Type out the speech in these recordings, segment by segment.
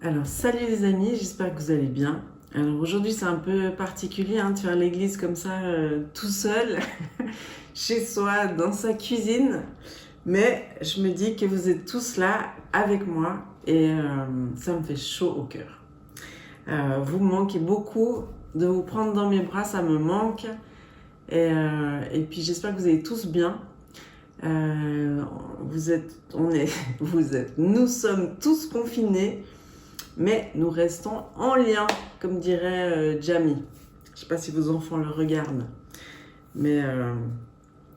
Alors, salut les amis, j'espère que vous allez bien. Alors aujourd'hui c'est un peu particulier de faire l'église comme ça tout seul, chez soi, dans sa cuisine. Mais je me dis que vous êtes tous là avec moi et ça me fait chaud au cœur. Vous me manquez beaucoup, de vous prendre dans mes bras ça me manque. Et puis j'espère que vous allez tous bien. Nous sommes tous confinés. Mais nous restons en lien, comme dirait Jamie. Je ne sais pas si vos enfants le regardent. Mais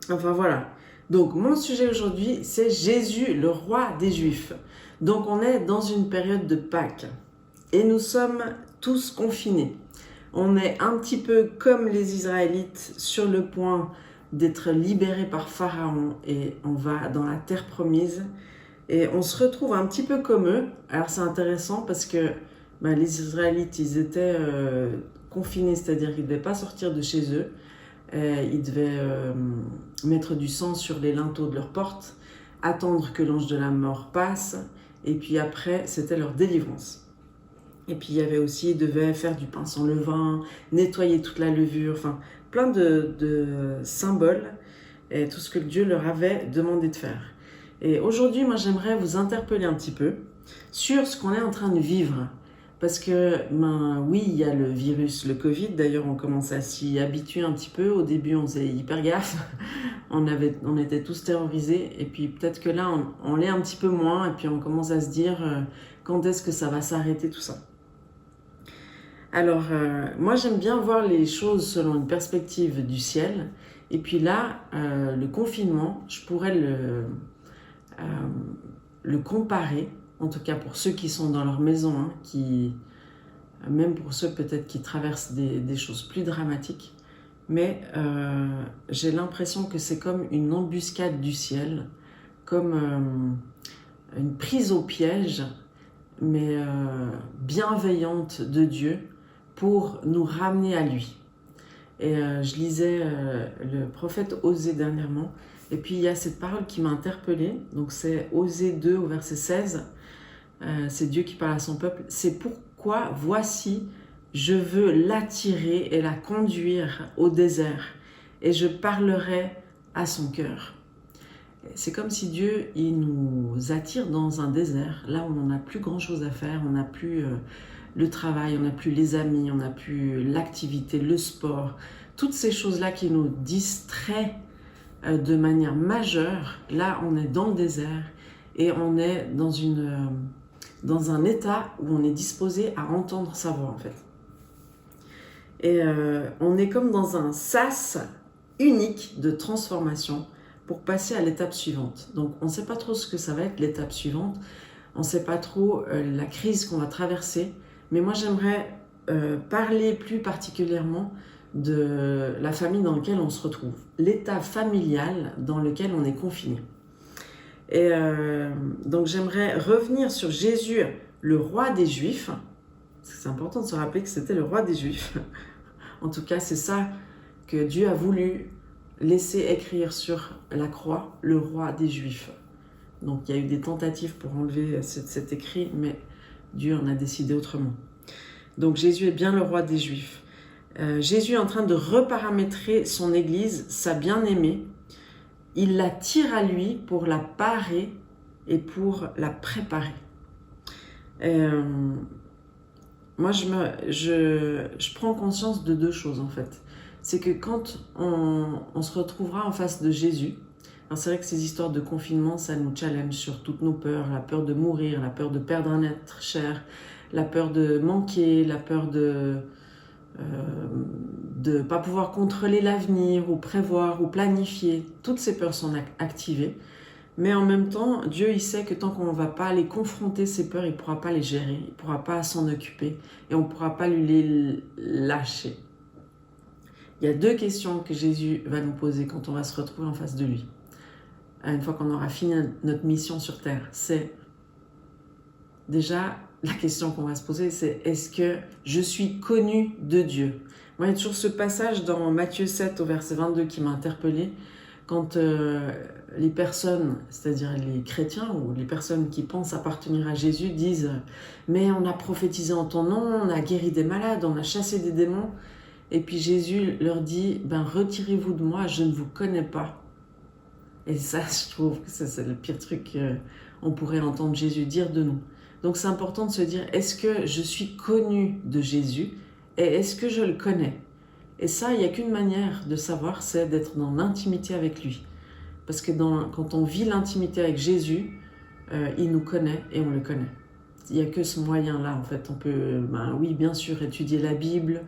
enfin voilà. Donc mon sujet aujourd'hui, c'est Jésus, le roi des Juifs. Donc on est dans une période de Pâques. Et nous sommes tous confinés. On est un petit peu comme les Israélites sur le point d'être libérés par Pharaon. Et on va dans la terre promise. Et on se retrouve un petit peu comme eux. Alors c'est intéressant parce que les Israélites, ils étaient confinés, c'est-à-dire qu'ils ne devaient pas sortir de chez eux. Ils devaient mettre du sang sur les linteaux de leurs portes, attendre que l'ange de la mort passe, et puis après, c'était leur délivrance. Et puis il y avait aussi, ils devaient faire du pain sans levain, nettoyer toute la levure, enfin plein de symboles, et tout ce que Dieu leur avait demandé de faire. Et aujourd'hui, moi, j'aimerais vous interpeller un petit peu sur ce qu'on est en train de vivre. Parce que, oui, il y a le virus, le Covid. D'ailleurs, on commence à s'y habituer un petit peu. Au début, on faisait hyper gaffe. On était tous terrorisés. Et puis, peut-être que là, on l'est un petit peu moins. Et puis, on commence à se dire quand est-ce que ça va s'arrêter, tout ça. Alors, moi, j'aime bien voir les choses selon une perspective du ciel. Et puis là, le confinement, je pourrais le comparer, en tout cas pour ceux qui sont dans leur maison, même pour ceux peut-être qui traversent des choses plus dramatiques, mais j'ai l'impression que c'est comme une embuscade du ciel, comme une prise au piège, mais bienveillante de Dieu pour nous ramener à lui. Et je lisais le prophète Osée dernièrement, et puis il y a cette parole qui m'a interpellée, donc c'est Osée 2 au verset 16, c'est Dieu qui parle à son peuple, c'est pourquoi voici, je veux l'attirer et la conduire au désert, et je parlerai à son cœur. C'est comme si Dieu, il nous attire dans un désert, là où on n'a plus grand chose à faire, on n'a plus le travail, on n'a plus les amis, on n'a plus l'activité, le sport, toutes ces choses-là qui nous distraient de manière majeure. Là, on est dans le désert et on est dans un état où on est disposé à entendre sa voix en fait. Et on est comme dans un sas unique de transformation pour passer à l'étape suivante. Donc on ne sait pas trop ce que ça va être l'étape suivante, on ne sait pas trop la crise qu'on va traverser, mais moi j'aimerais parler plus particulièrement de la famille dans laquelle on se retrouve, l'état familial dans lequel on est confiné. Et donc j'aimerais revenir sur Jésus, le roi des Juifs. C'est important de se rappeler que c'était le roi des Juifs. En tout cas, c'est ça que Dieu a voulu laisser écrire sur la croix, le roi des Juifs. Donc il y a eu des tentatives pour enlever cet écrit, mais Dieu en a décidé autrement. Donc Jésus est bien le roi des Juifs. Jésus est en train de reparamétrer son Église, sa bien-aimée. Il la tire à lui pour la parer et pour la préparer. Moi, je prends conscience de deux choses en fait. C'est que quand on se retrouvera en face de Jésus, alors c'est vrai que ces histoires de confinement, ça nous challenge sur toutes nos peurs, la peur de mourir, la peur de perdre un être cher, la peur de manquer, la peur de ne pas pouvoir contrôler l'avenir ou prévoir ou planifier. Toutes ces peurs sont activées. Mais en même temps, Dieu, il sait que tant qu'on ne va pas les confronter, ces peurs, il ne pourra pas les gérer, il ne pourra pas s'en occuper et on ne pourra pas lui les lâcher. Il y a deux questions que Jésus va nous poser quand on va se retrouver en face de lui. Une fois qu'on aura fini notre mission sur terre, c'est déjà la question qu'on va se poser, c'est est-ce que je suis connu de Dieu? Moi, il y a toujours ce passage dans Matthieu 7 au verset 22 qui m'a interpellée. Quand les personnes, c'est-à-dire les chrétiens ou les personnes qui pensent appartenir à Jésus disent « Mais on a prophétisé en ton nom, on a guéri des malades, on a chassé des démons. » Et puis Jésus leur dit « Ben retirez-vous de moi, je ne vous connais pas. » Et ça, je trouve que c'est le pire truc qu'on pourrait entendre Jésus dire de nous. Donc c'est important de se dire, est-ce que je suis connu de Jésus et est-ce que je le connais? Et ça, il n'y a qu'une manière de savoir, c'est d'être dans l'intimité avec lui. Parce que quand on vit l'intimité avec Jésus, il nous connaît et on le connaît. Il n'y a que ce moyen-là, en fait. On peut, oui, bien sûr, étudier la Bible,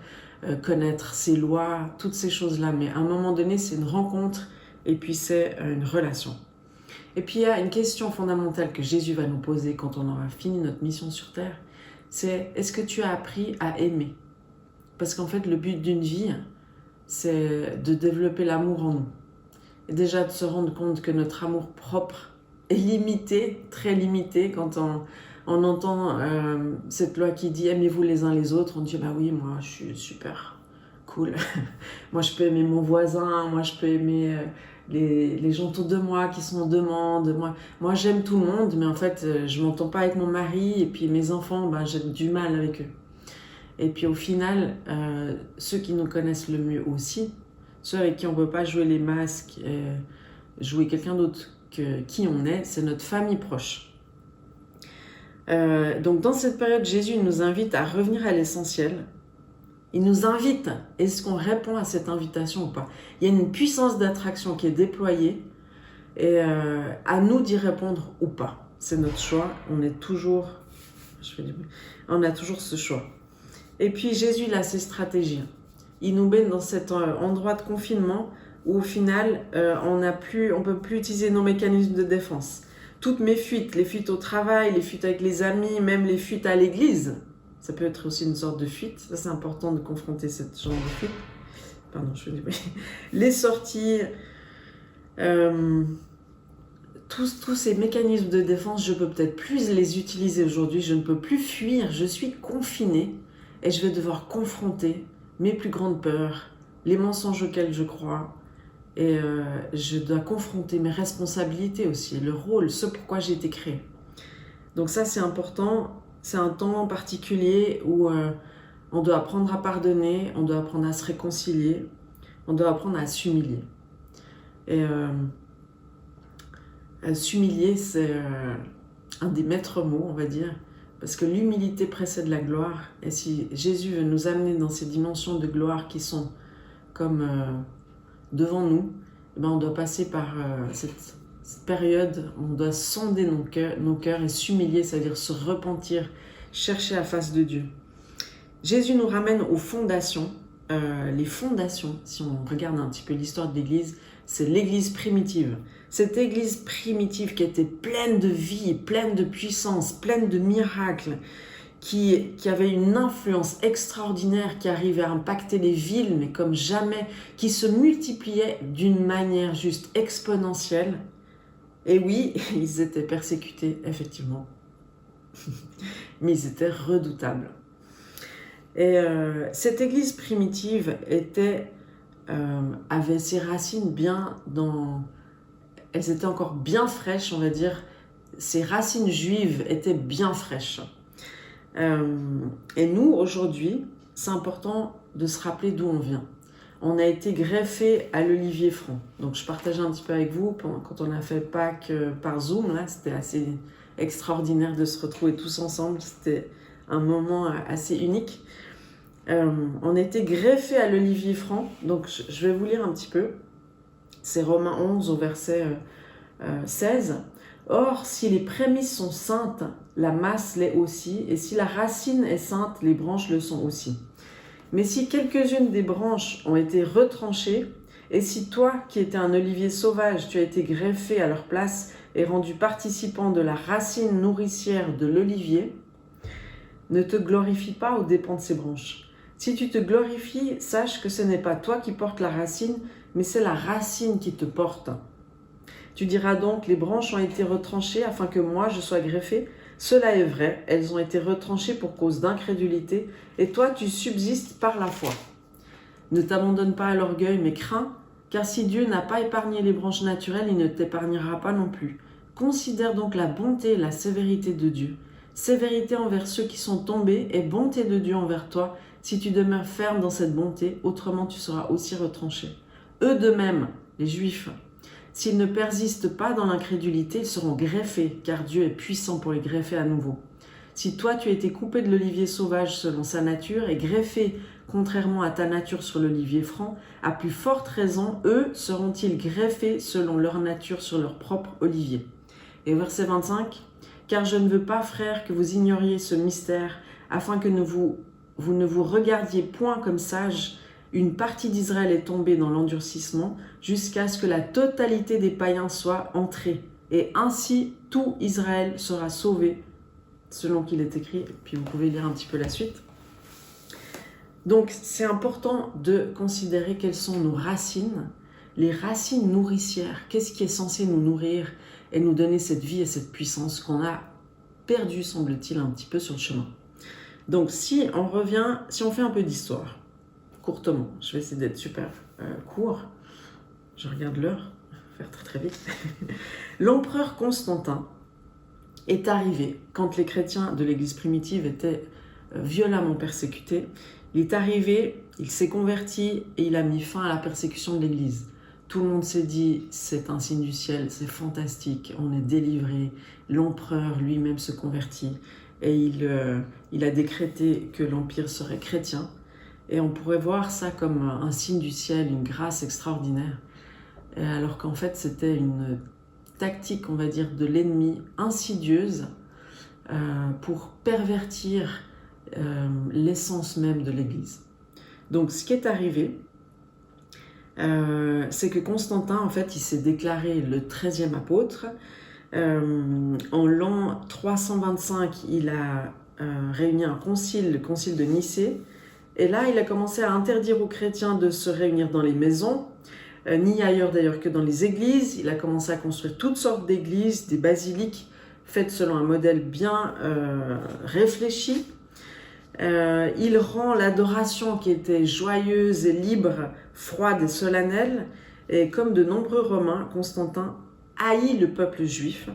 connaître ses lois, toutes ces choses-là. Mais à un moment donné, c'est une rencontre et puis c'est une relation. Et puis il y a une question fondamentale que Jésus va nous poser quand on aura fini notre mission sur Terre, c'est est-ce que tu as appris à aimer? Parce qu'en fait le but d'une vie, c'est de développer l'amour en nous. Et déjà de se rendre compte que notre amour propre est limité, très limité, quand on entend cette loi qui dit aimez-vous les uns les autres, on dit bah oui, moi je suis super cool, moi je peux aimer mon voisin, moi je peux aimer... les gens autour de moi qui sont en demande. Moi j'aime tout le monde, mais en fait, je ne m'entends pas avec mon mari. Et puis mes enfants, j'ai du mal avec eux. Et puis au final, ceux qui nous connaissent le mieux aussi, ceux avec qui on ne peut pas jouer les masques, jouer quelqu'un d'autre que qui on est, c'est notre famille proche. Donc dans cette période, Jésus nous invite à revenir à l'essentiel. Il nous invite. Est-ce qu'on répond à cette invitation ou pas? Il y a une puissance d'attraction qui est déployée et à nous d'y répondre ou pas. C'est notre choix. On est toujours... On a toujours ce choix. Et puis Jésus, il a ses stratégies. Il nous met dans cet endroit de confinement où au final, on ne peut plus utiliser nos mécanismes de défense. Toutes mes fuites, les fuites au travail, les fuites avec les amis, même les fuites à l'église, ça peut être aussi une sorte de fuite. Ça, c'est important de confronter ce genre de fuite. Pardon, je fais du bruit. Les sorties, tous ces mécanismes de défense, je peux peut-être plus les utiliser aujourd'hui. Je ne peux plus fuir. Je suis confinée et je vais devoir confronter mes plus grandes peurs, les mensonges auxquels je crois. Et je dois confronter mes responsabilités aussi, le rôle, ce pourquoi j'ai été créée. Donc ça, c'est important. C'est un temps particulier où on doit apprendre à pardonner, on doit apprendre à se réconcilier, on doit apprendre à s'humilier. Et s'humilier, c'est un des maîtres mots, on va dire, parce que l'humilité précède la gloire. Et si Jésus veut nous amener dans ces dimensions de gloire qui sont comme devant nous, on doit passer par cette période, on doit sonder nos cœurs et s'humilier, c'est-à-dire se repentir, chercher la face de Dieu. Jésus nous ramène aux fondations. Les fondations, si on regarde un petit peu l'histoire de l'Église, c'est l'Église primitive. Cette Église primitive qui était pleine de vie, pleine de puissance, pleine de miracles, qui avait une influence extraordinaire, qui arrivait à impacter les villes, mais comme jamais, qui se multipliait d'une manière juste exponentielle. Et oui, ils étaient persécutés, effectivement. Mais ils étaient redoutables. Et cette église primitive avait ses racines bien dans... Elles étaient encore bien fraîches, on va dire. Ses racines juives étaient bien fraîches. Et nous, aujourd'hui, c'est important de se rappeler d'où on vient. On a été greffé à l'olivier franc. Donc, je partageais un petit peu avec vous quand on a fait Pâques par Zoom. Là, c'était assez extraordinaire de se retrouver tous ensemble. C'était un moment assez unique. On a été greffé à l'olivier franc. Donc, je vais vous lire un petit peu. C'est Romains 11 au verset 16. « Or, si les prémices sont saintes, la masse l'est aussi. Et si la racine est sainte, les branches le sont aussi. » Mais si quelques-unes des branches ont été retranchées, et si toi, qui étais un olivier sauvage, tu as été greffé à leur place et rendu participant de la racine nourricière de l'olivier, ne te glorifie pas aux dépens de ces branches. Si tu te glorifies, sache que ce n'est pas toi qui portes la racine, mais c'est la racine qui te porte. Tu diras donc, les branches ont été retranchées afin que moi je sois greffé. Cela est vrai, elles ont été retranchées pour cause d'incrédulité, et toi tu subsistes par la foi. Ne t'abandonne pas à l'orgueil, mais crains car si Dieu n'a pas épargné les branches naturelles, il ne t'épargnera pas non plus. Considère donc la bonté et la sévérité de Dieu. Sévérité envers ceux qui sont tombés et bonté de Dieu envers toi, si tu demeures ferme dans cette bonté, autrement tu seras aussi retranché. Eux de même, les Juifs, s'ils ne persistent pas dans l'incrédulité, ils seront greffés, car Dieu est puissant pour les greffer à nouveau. Si toi tu as été coupé de l'olivier sauvage selon sa nature et greffé contrairement à ta nature sur l'olivier franc, à plus forte raison, eux seront-ils greffés selon leur nature sur leur propre olivier. Et verset 25, « Car je ne veux pas, frères, que vous ignoriez ce mystère, afin que vous ne vous regardiez point comme sages. Une partie d'Israël est tombée dans l'endurcissement, jusqu'à ce que la totalité des païens soit entrée. Et ainsi, tout Israël sera sauvé, selon qu'il est écrit. » Puis vous pouvez lire un petit peu la suite. Donc, c'est important de considérer quelles sont nos racines, les racines nourricières. Qu'est-ce qui est censé nous nourrir et nous donner cette vie et cette puissance qu'on a perdue, semble-t-il, un petit peu sur le chemin. Donc, si on fait un peu d'histoire, courtement, je vais essayer d'être super court. Je regarde l'heure, faire très très vite. L'empereur Constantin est arrivé quand les chrétiens de l'Église primitive étaient violemment persécutés. Il est arrivé, il s'est converti et il a mis fin à la persécution de l'Église. Tout le monde s'est dit, c'est un signe du ciel, c'est fantastique, on est délivré. L'empereur lui-même se convertit et il a décrété que l'empire serait chrétien. Et on pourrait voir ça comme un signe du ciel, une grâce extraordinaire. Alors qu'en fait, c'était une tactique, on va dire, de l'ennemi insidieuse pour pervertir l'essence même de l'Église. Donc, ce qui est arrivé, c'est que Constantin, en fait, il s'est déclaré le 13e apôtre. En l'an 325, il a réuni un concile, le concile de Nicée. Et là, il a commencé à interdire aux chrétiens de se réunir dans les maisons, ni ailleurs d'ailleurs que dans les églises. Il a commencé à construire toutes sortes d'églises, des basiliques, faites selon un modèle bien réfléchi. Il rend l'adoration qui était joyeuse et libre, froide et solennelle. Et comme de nombreux Romains, Constantin haït le peuple juif.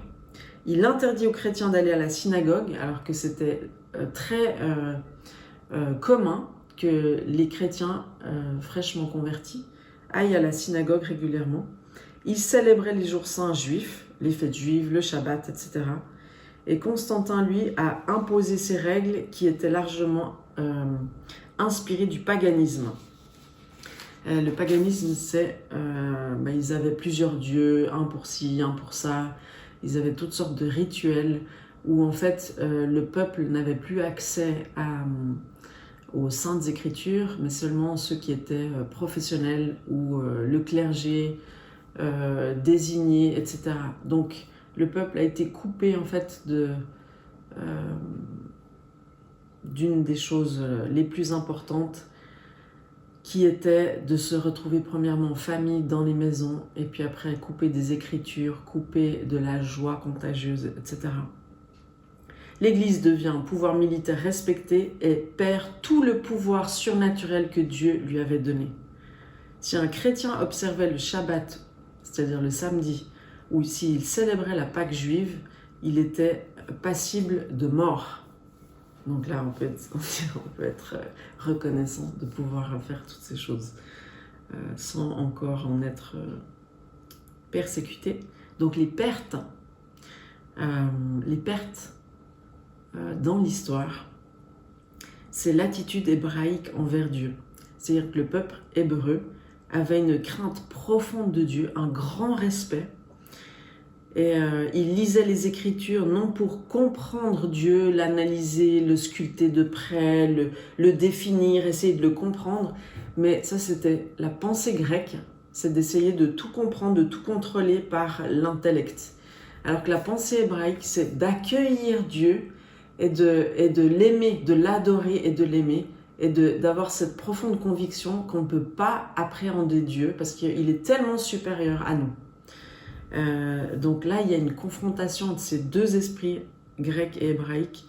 Il interdit aux chrétiens d'aller à la synagogue, alors que c'était très commun que les chrétiens fraîchement convertis aillent à la synagogue régulièrement. Il célébrait les jours saints juifs, les fêtes juives, le Shabbat, etc. Et Constantin, lui, a imposé ces règles qui étaient largement inspirées du paganisme. Le paganisme, c'est... ils avaient plusieurs dieux, un pour ci, un pour ça. Ils avaient toutes sortes de rituels où, en fait, le peuple n'avait plus accès aux saintes écritures, mais seulement ceux qui étaient professionnels ou le clergé désigné, etc. Donc, le peuple a été coupé, en fait, d'une des choses les plus importantes, qui était de se retrouver premièrement en famille dans les maisons, et puis après coupé des écritures, coupé de la joie contagieuse, etc. L'Église devient un pouvoir militaire respecté et perd tout le pouvoir surnaturel que Dieu lui avait donné. Si un chrétien observait le Shabbat, c'est-à-dire le samedi, ou s'il célébrait la Pâque juive, il était passible de mort. Donc là, on peut être reconnaissant de pouvoir faire toutes ces choses sans encore en être persécuté. Donc les pertes dans l'histoire, c'est l'attitude hébraïque envers Dieu. C'est-à-dire que le peuple hébreu avait une crainte profonde de Dieu, un grand respect. Et il lisait les Écritures non pour comprendre Dieu, l'analyser, le sculpter de près, le définir, essayer de le comprendre. Mais ça, c'était la pensée grecque, c'est d'essayer de tout comprendre, de tout contrôler par l'intellect. Alors que la pensée hébraïque, c'est d'accueillir Dieu et de l'aimer, de l'adorer et de l'aimer, et d'avoir cette profonde conviction qu'on ne peut pas appréhender Dieu parce qu'il est tellement supérieur à nous. Donc là, il y a une confrontation entre ces deux esprits, grec et hébraïque,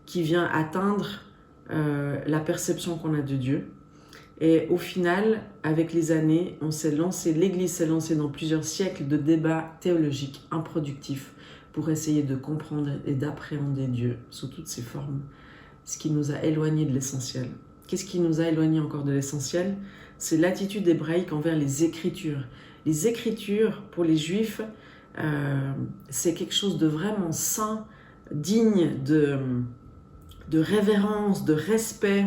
qui vient atteindre la perception qu'on a de Dieu. Et au final, avec les années, l'Église s'est lancée dans plusieurs siècles de débats théologiques improductifs pour essayer de comprendre et d'appréhender Dieu sous toutes ses formes, ce qui nous a éloignés de l'essentiel. Qu'est-ce qui nous a éloignés encore de l'essentiel? C'est l'attitude hébraïque envers les Écritures. Les Écritures, pour les Juifs, c'est quelque chose de vraiment saint, digne de révérence, de respect.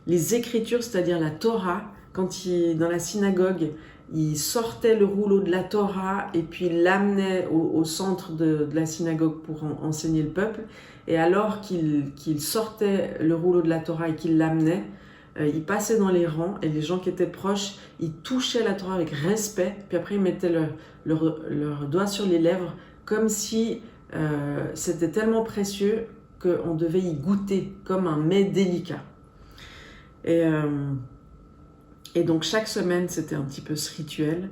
Les Écritures, c'est-à-dire la Torah, quand dans la synagogue, il sortait le rouleau de la Torah et puis il l'amenait au centre de la synagogue pour enseigner le peuple. Et alors qu'il sortait le rouleau de la Torah et qu'il l'amenait, il passait dans les rangs et les gens qui étaient proches, ils touchaient la Torah avec respect, puis après ils mettaient leur doigt sur les lèvres comme si c'était tellement précieux qu'on devait y goûter comme un mets délicat. Et donc chaque semaine, c'était un petit peu ce rituel.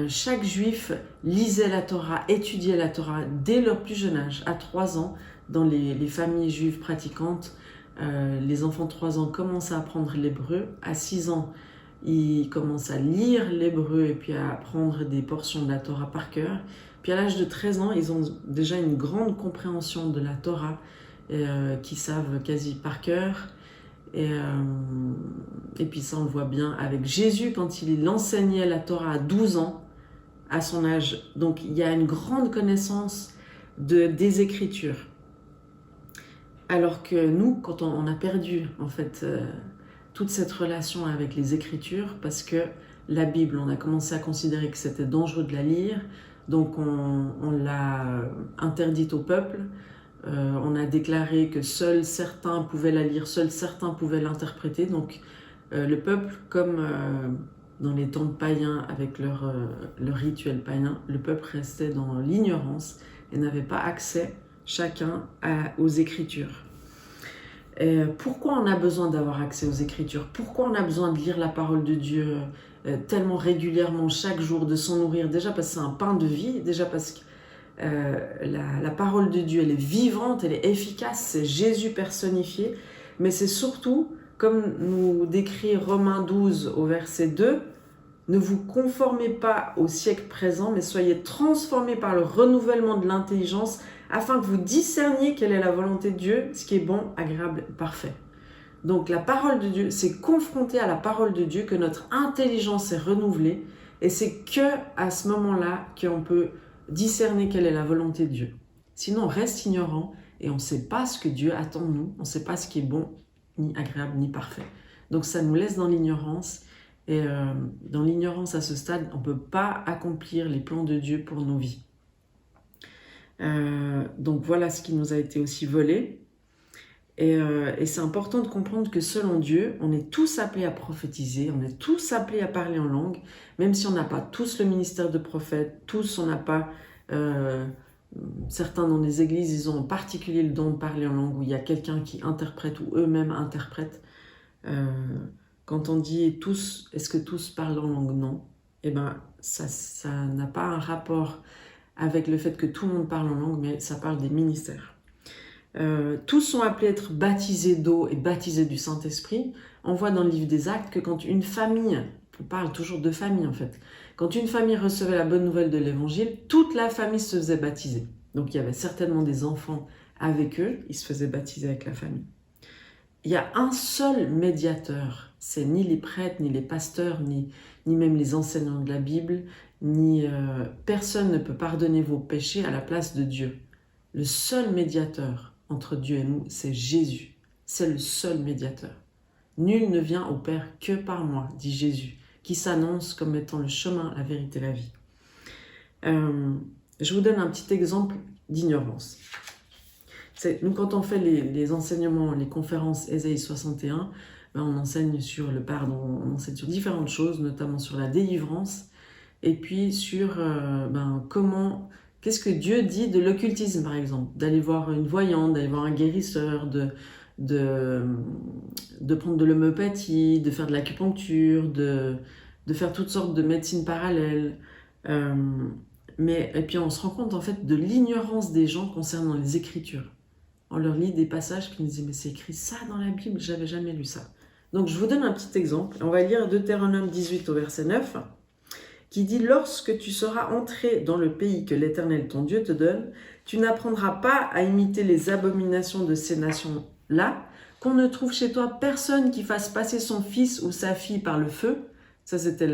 Chaque juif lisait la Torah, étudiait la Torah dès leur plus jeune âge, à 3 ans, dans les familles juives pratiquantes. Les enfants de 3 ans commencent à apprendre l'hébreu. À 6 ans, ils commencent à lire l'hébreu et puis à apprendre des portions de la Torah par cœur. Puis à l'âge de 13 ans, ils ont déjà une grande compréhension de la Torah, qu'ils savent quasi par cœur. Et puis ça, on le voit bien avec Jésus quand il enseignait la Torah à 12 ans, à son âge. Donc il y a une grande connaissance des Écritures. Alors que nous, quand on a perdu en fait toute cette relation avec les Écritures, parce que la Bible, on a commencé à considérer que c'était dangereux de la lire, donc on l'a interdite au peuple. On a déclaré que seuls certains pouvaient la lire, seuls certains pouvaient l'interpréter. Donc le peuple, comme dans les temps païens avec leur rituel païen, le peuple restait dans l'ignorance et n'avait pas accès chacun aux Écritures. Pourquoi on a besoin d'avoir accès aux Écritures? Pourquoi on a besoin de lire la parole de Dieu tellement régulièrement, chaque jour, de s'en nourrir? Déjà parce que c'est un pain de vie, déjà parce que la parole de Dieu, elle est vivante, elle est efficace, c'est Jésus personnifié, mais c'est surtout, comme nous décrit Romains 12 au verset 2, ne vous conformez pas au siècle présent, mais soyez transformés par le renouvellement de l'intelligence, afin que vous discerniez quelle est la volonté de Dieu, ce qui est bon, agréable et parfait. Donc la parole de Dieu, c'est confronté à la parole de Dieu que notre intelligence est renouvelée, et c'est que à ce moment-là qu'on peut discerner quelle est la volonté de Dieu. Sinon, on reste ignorant et on ne sait pas ce que Dieu attend de nous, on ne sait pas ce qui est bon, ni agréable, ni parfait. Donc ça nous laisse dans l'ignorance, et dans l'ignorance à ce stade, on ne peut pas accomplir les plans de Dieu pour nos vies. Donc voilà ce qui nous a été aussi volé. Et c'est important de comprendre que selon Dieu, on est tous appelés à prophétiser, on est tous appelés à parler en langue, même si on n'a pas tous le ministère de prophète, tous on n'a pas, certains dans les églises, ils ont en particulier le don de parler en langue, où il y a quelqu'un qui interprète ou eux-mêmes interprètent. Quand on dit tous, est-ce que tous parlent en langue? Non. Eh bien, ça n'a pas un rapport avec le fait que tout le monde parle en langue, mais ça parle des ministères. Tous sont appelés à être baptisés d'eau et baptisés du Saint-Esprit. On voit dans le livre des Actes que quand une famille, on parle toujours de famille en fait, quand une famille recevait la bonne nouvelle de l'Évangile, toute la famille se faisait baptiser. Donc il y avait certainement des enfants avec eux, ils se faisaient baptiser avec la famille. Il y a un seul médiateur, c'est ni les prêtres, ni les pasteurs, ni même les enseignants de la Bible, ni personne ne peut pardonner vos péchés à la place de Dieu. Le seul médiateur entre Dieu et nous, c'est Jésus. C'est le seul médiateur. Nul ne vient au Père que par moi, dit Jésus, qui s'annonce comme étant le chemin, la vérité et la vie. Je vous donne un petit exemple d'ignorance. Nous, quand on fait les enseignements, les conférences Ésaïe 61, on enseigne sur le pardon, on enseigne sur différentes choses, notamment sur la délivrance, et puis sur qu'est-ce que Dieu dit de l'occultisme, par exemple, d'aller voir une voyante, d'aller voir un guérisseur, de prendre de l'homéopathie, de faire de l'acupuncture, de faire toutes sortes de médecines parallèles. Et puis on se rend compte en fait de l'ignorance des gens concernant les Écritures. On leur lit des passages qui nous disent « mais c'est écrit ça dans la Bible, j'avais jamais lu ça ». Donc, je vous donne un petit exemple. On va lire Deutéronome 18 au verset 9, qui dit « Lorsque tu seras entré dans le pays que l'Éternel ton Dieu te donne, tu n'apprendras pas à imiter les abominations de ces nations-là, qu'on ne trouve chez toi personne qui fasse passer son fils ou sa fille par le feu. » Ça, c'était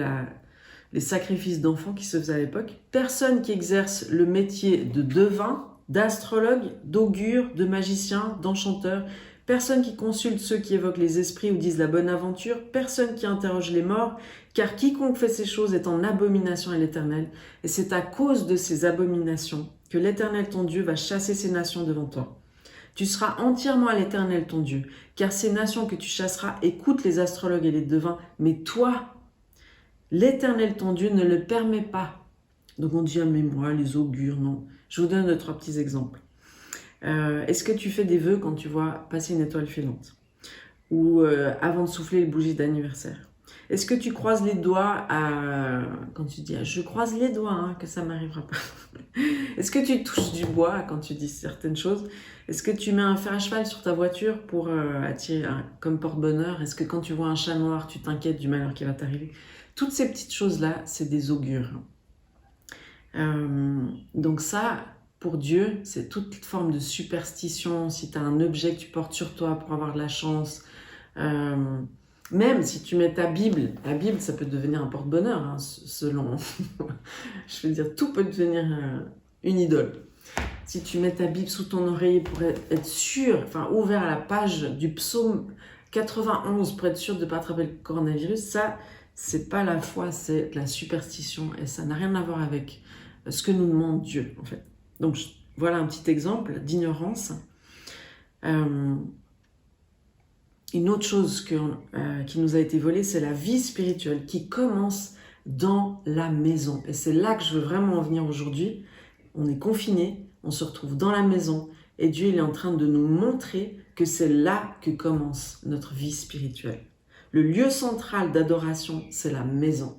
les sacrifices d'enfants qui se faisaient à l'époque. « Personne qui exerce le métier de devin, d'astrologue, d'augure, de magicien, d'enchanteur, personne qui consulte ceux qui évoquent les esprits ou disent la bonne aventure, personne qui interroge les morts, car quiconque fait ces choses est en abomination à l'Éternel. Et c'est à cause de ces abominations que l'Éternel ton Dieu va chasser ces nations devant toi. Tu seras entièrement à l'Éternel ton Dieu, car ces nations que tu chasseras écoutent les astrologues et les devins, mais toi, l'Éternel ton Dieu ne le permet pas. » Donc on dit, ah mais moi, les augures, non. Je vous donne 2-3 petits exemples. Est-ce que tu fais des vœux quand tu vois passer une étoile filante? Ou avant de souffler les bougies d'anniversaire? Est-ce que tu croises les doigts quand tu dis je croise les doigts hein, que ça ne m'arrivera pas? Est-ce que tu touches du bois quand tu dis certaines choses? Est-ce que tu mets un fer à cheval sur ta voiture pour attirer comme porte-bonheur? Est-ce que quand tu vois un chat noir, tu t'inquiètes du malheur qui va t'arriver? Toutes ces petites choses-là, c'est des augures. Donc ça, pour Dieu, c'est toute forme de superstition. Si tu as un objet que tu portes sur toi pour avoir de la chance, même si tu mets ta Bible, la Bible, ça peut devenir un porte-bonheur, hein, selon... Je veux dire, tout peut devenir une idole. Si tu mets ta Bible sous ton oreiller pour être sûr, enfin ouvert à la page du psaume 91 pour être sûr de ne pas attraper le coronavirus, ça, c'est pas la foi, c'est de la superstition et ça n'a rien à voir avec ce que nous demande Dieu, en fait. Donc, voilà un petit exemple d'ignorance. Une autre chose qui nous a été volée, c'est la vie spirituelle qui commence dans la maison. Et c'est là que je veux vraiment en venir aujourd'hui. On est confinés, on se retrouve dans la maison et Dieu il est en train de nous montrer que c'est là que commence notre vie spirituelle. Le lieu central d'adoration, c'est la maison.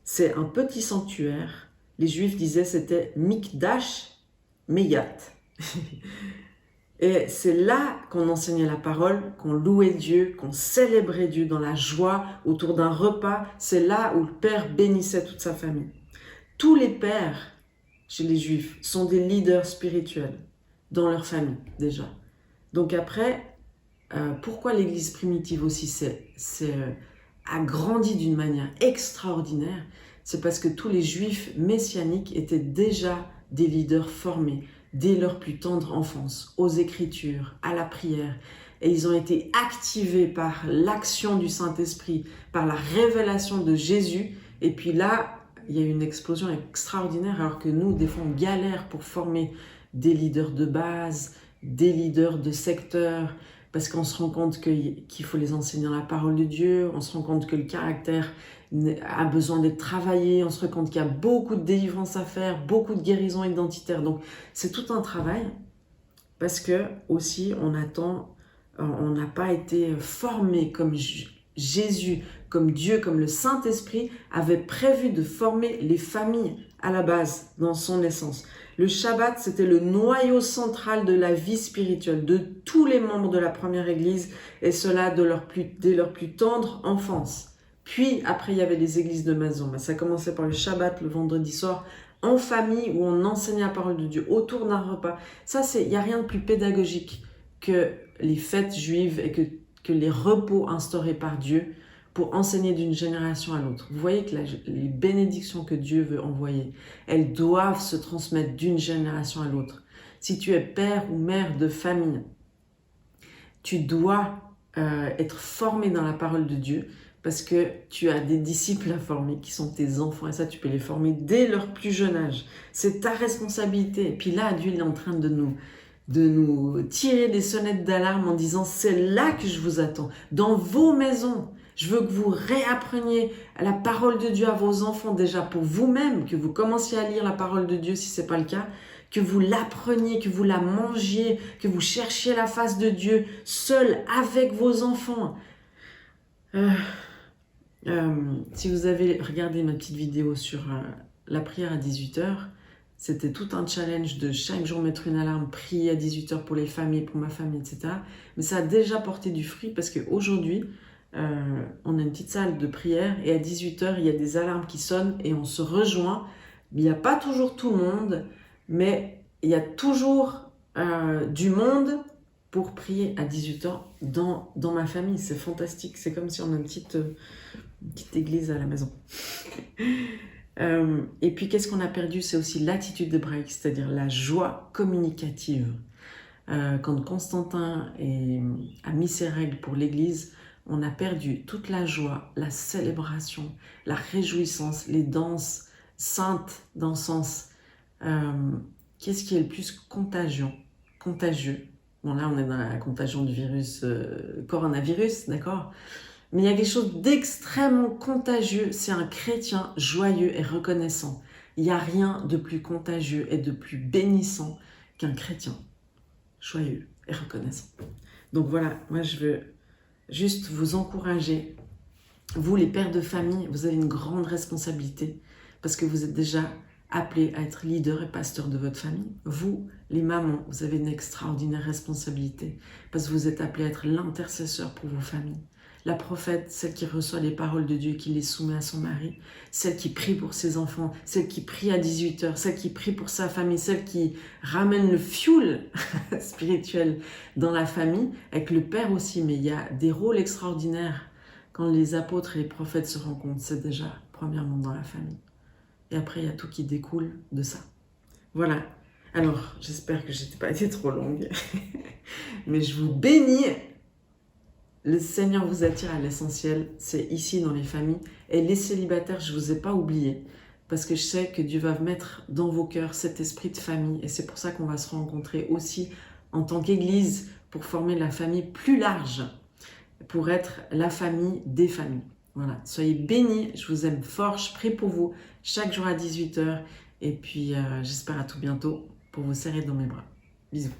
C'est un petit sanctuaire. Les Juifs disaient c'était Mikdash Meyat. Et c'est là qu'on enseignait la parole, qu'on louait Dieu, qu'on célébrait Dieu dans la joie autour d'un repas. C'est là où le Père bénissait toute sa famille. Tous les pères chez les Juifs sont des leaders spirituels dans leur famille déjà. Donc après, pourquoi l'Église primitive aussi a grandi d'une manière extraordinaire? C'est parce que tous les Juifs messianiques étaient déjà des leaders formés dès leur plus tendre enfance, aux Écritures, à la prière. Et ils ont été activés par l'action du Saint-Esprit, par la révélation de Jésus. Et puis là, il y a une explosion extraordinaire, alors que nous, des fois, on galère pour former des leaders de base, des leaders de secteur, parce qu'on se rend compte qu'il faut les enseigner dans la parole de Dieu, on se rend compte que le caractère a besoin d'être travaillé, on se rend compte qu'il y a beaucoup de délivrance à faire, beaucoup de guérison identitaire. Donc, c'est tout un travail, parce que aussi, on n'a pas été formé comme Jésus, comme Dieu, comme le Saint-Esprit avait prévu de former les familles à la base, dans son essence. Le Shabbat, c'était le noyau central de la vie spirituelle de tous les membres de la première Église, et cela dès leur plus tendre enfance. Puis, après, il y avait les églises de maison. Ça commençait par le Shabbat, le vendredi soir, en famille, où on enseignait la parole de Dieu, autour d'un repas. Ça, il n'y a rien de plus pédagogique que les fêtes juives et que les repos instaurés par Dieu pour enseigner d'une génération à l'autre. Vous voyez que les bénédictions que Dieu veut envoyer, elles doivent se transmettre d'une génération à l'autre. Si tu es père ou mère de famille, tu dois être formé dans la parole de Dieu parce que tu as des disciples à former qui sont tes enfants et ça, tu peux les former dès leur plus jeune âge. C'est ta responsabilité. Et puis là, Dieu il est en train de nous tirer des sonnettes d'alarme en disant « c'est là que je vous attends, dans vos maisons ». Je veux que vous réappreniez la parole de Dieu à vos enfants déjà pour vous-même, que vous commenciez à lire la parole de Dieu si ce n'est pas le cas, que vous l'appreniez, que vous la mangiez, que vous cherchiez la face de Dieu seul avec vos enfants. Si vous avez regardé ma petite vidéo sur la prière à 18h, C'était tout un challenge de chaque jour mettre une alarme, prier à 18h pour les familles, pour ma famille, etc. Mais ça a déjà porté du fruit parce qu'aujourd'hui, on a une petite salle de prière et à 18h, il y a des alarmes qui sonnent et on se rejoint. Il n'y a pas toujours tout le monde, mais il y a toujours du monde pour prier à 18h dans ma famille. C'est fantastique. C'est comme si on a une petite église à la maison. Et puis, qu'est-ce qu'on a perdu? C'est aussi l'attitude de break, c'est-à-dire la joie communicative. Quand Constantin a mis ses règles pour l'Église, on a perdu toute la joie, la célébration, la réjouissance, les danses saintes d'encens. Qu'est-ce qui est le plus contagieux? Bon, là, on est dans la contagion du virus coronavirus, d'accord? Mais il y a quelque chose d'extrêmement contagieux, c'est un chrétien joyeux et reconnaissant. Il n'y a rien de plus contagieux et de plus bénissant qu'un chrétien joyeux et reconnaissant. Donc voilà, moi je veux juste vous encourager. Vous, les pères de famille, vous avez une grande responsabilité parce que vous êtes déjà appelés à être leader et pasteur de votre famille. Vous, les mamans, vous avez une extraordinaire responsabilité parce que vous êtes appelés à être l'intercesseur pour vos familles. La prophète, celle qui reçoit les paroles de Dieu et qui les soumet à son mari, celle qui prie pour ses enfants, celle qui prie à 18h, celle qui prie pour sa famille, celle qui ramène le fuel spirituel dans la famille, avec le père aussi. Mais il y a des rôles extraordinaires quand les apôtres et les prophètes se rencontrent. C'est déjà premièrement dans la famille. Et après, il y a tout qui découle de ça. Voilà. Alors, j'espère que je n'ai pas été trop longue. Mais je vous bénis. Le Seigneur vous attire à l'essentiel, c'est ici dans les familles. Et les célibataires, je ne vous ai pas oublié, parce que je sais que Dieu va mettre dans vos cœurs cet esprit de famille. Et c'est pour ça qu'on va se rencontrer aussi en tant qu'Église pour former la famille plus large, pour être la famille des familles. Voilà, soyez bénis, je vous aime fort, je prie pour vous chaque jour à 18h. Et puis j'espère à tout bientôt pour vous serrer dans mes bras. Bisous.